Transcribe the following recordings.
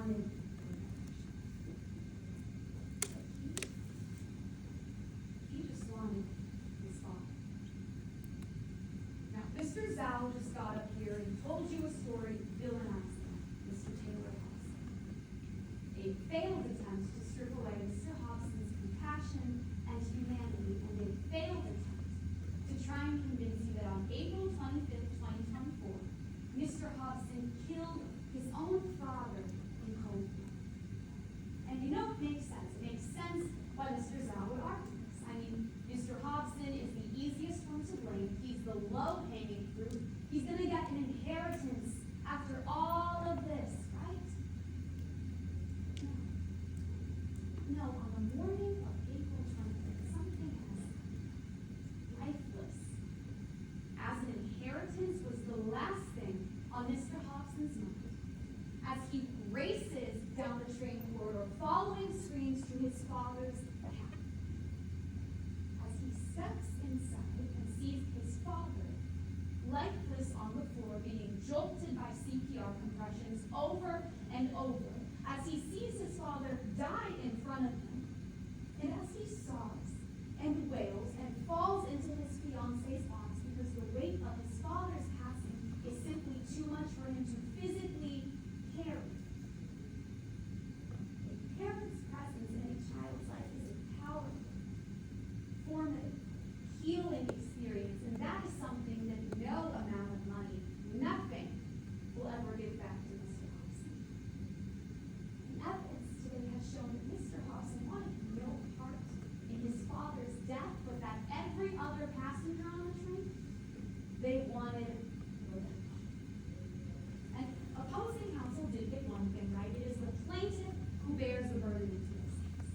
wanted revenge. He just wanted his father. Now, Mr. Zhao just got up here and told you a story villainizing Mr. Taylor Hobson. A failed attempt to strip away Mr. Hobson's compassion and humanity, and a failed attempt to try and convince you that on April 25th, 2024, Mr. Hobson killed his own father in cold blood. And you know, it makes sense. It makes sense why Mr. Zhao would argue this. I mean, Mr. Hobson is the easiest one to blame. He's the low-hanging fruit. He's going to get an inheritance after all of this, right? No, on the morning of April 25th, something as lifeless as an inheritance was the last thing on Mr. Hobson's mind. As he races down the train corridor, following screams to his father's cabin. As he steps inside and sees his father lifeless on the floor, being jolted by CPR compressions over and over, as he sees his father die in front of him, and as he sobs and wails and falls into his fiance's arms because the weight of his father's passing is simply too much for him to physically carry. A parent's presence in a child's life is a powerful, formative, healing experience, and that is something that no amount of money, nothing, will ever give back to Mr. Hobson. And evidence today has shown that Mr. Hobson wanted no part in his father's death, but that every other passenger on the train, they wanted revenge. And opposing counsel did get one thing right. It is the plaintiff who bears the burden of this case.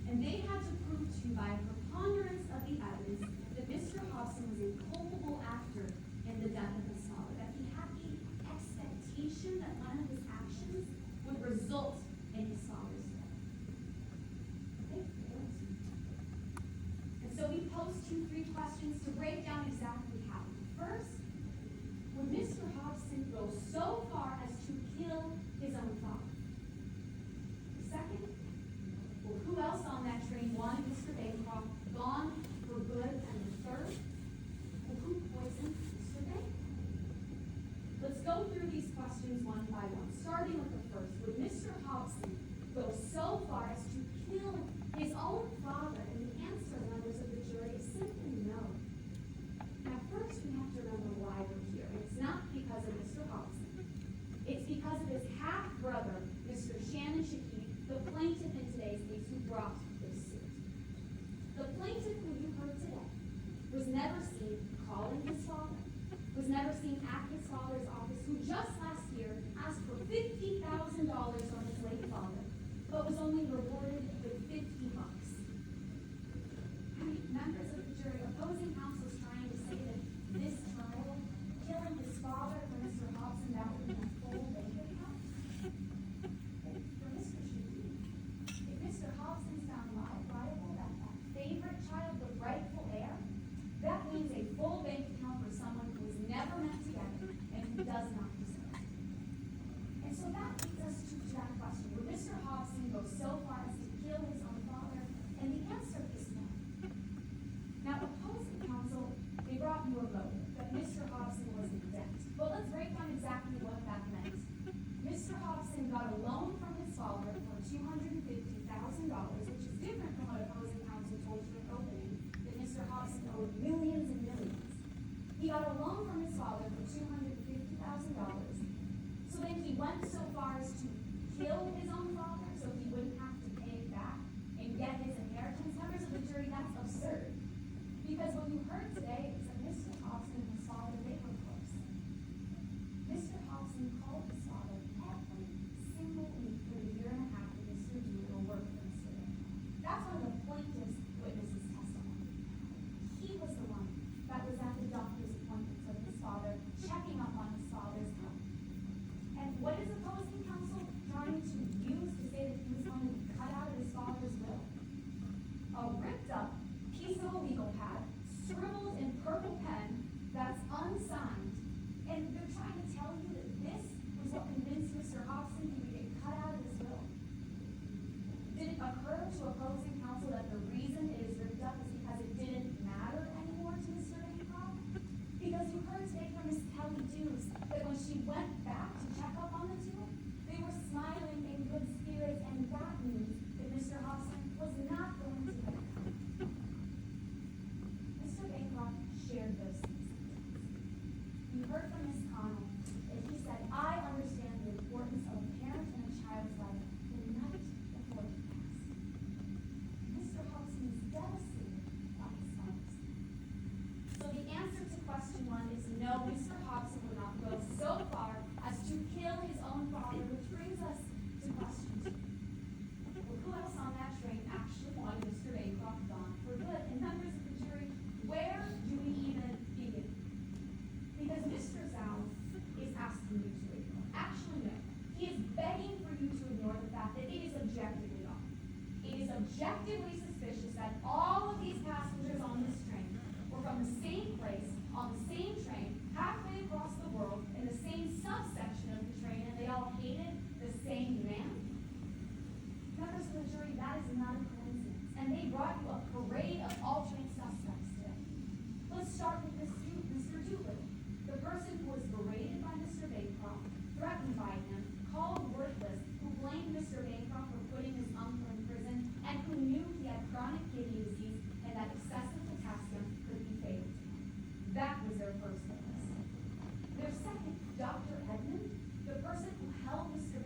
And they had to prove to you by a preponderance of the evidence that Mr. Hobson was a culpable actor in the death of his father, that he had the expectation that one of his actions would result in his father's death. They failed to. And so we pose 3 questions to break down exactly how. First, would Mr. Hobson go so far as to kill his own father? Second, well, who else on that train wanted Mr. Bancroft gone for good? And the third, well, who poisoned Mr. Bancroft? Let's go through these questions one by one, starting with the first. Would Mr. Hobson go so far as to kill his own father? And the answer, members of the jury, is simply no. Now, first, we have to remember why we're here. It's not because of Mr. Hobson. It's because of his half-brother, Mr. Shannon Shaheen, the plaintiff in today's case, who brought this suit. The plaintiff who you heard today was never seen calling his father, was never seen at his father's office, who just last year asked for $50,000 from his late father, but was only rewarded with $50. I mean, members of the jury, opposing counsel is trying to say that this child killing his father for Mr. Hobson, that would be a full bank account? For Mr. Shaheen, if Mr. Hobson's found liable, that favorite child, the rightful heir, that means a full bank account for someone who was never meant to get it and who does not deserve it. And so that leads us to that question. Would Mr. Hobson go so far as to kill his own father? And the answer is no. Now, opposing counsel, they brought you a motive that Mr. Hobson was in debt. But let's break down exactly what that meant. Mr. Hobson got a loan from his father for $250,000, which is different from what opposing counsel told you in opening, that Mr. Hobson owed millions and millions. He got a loan from his father for $250,000 Dr. Edmond, the person who held Mr.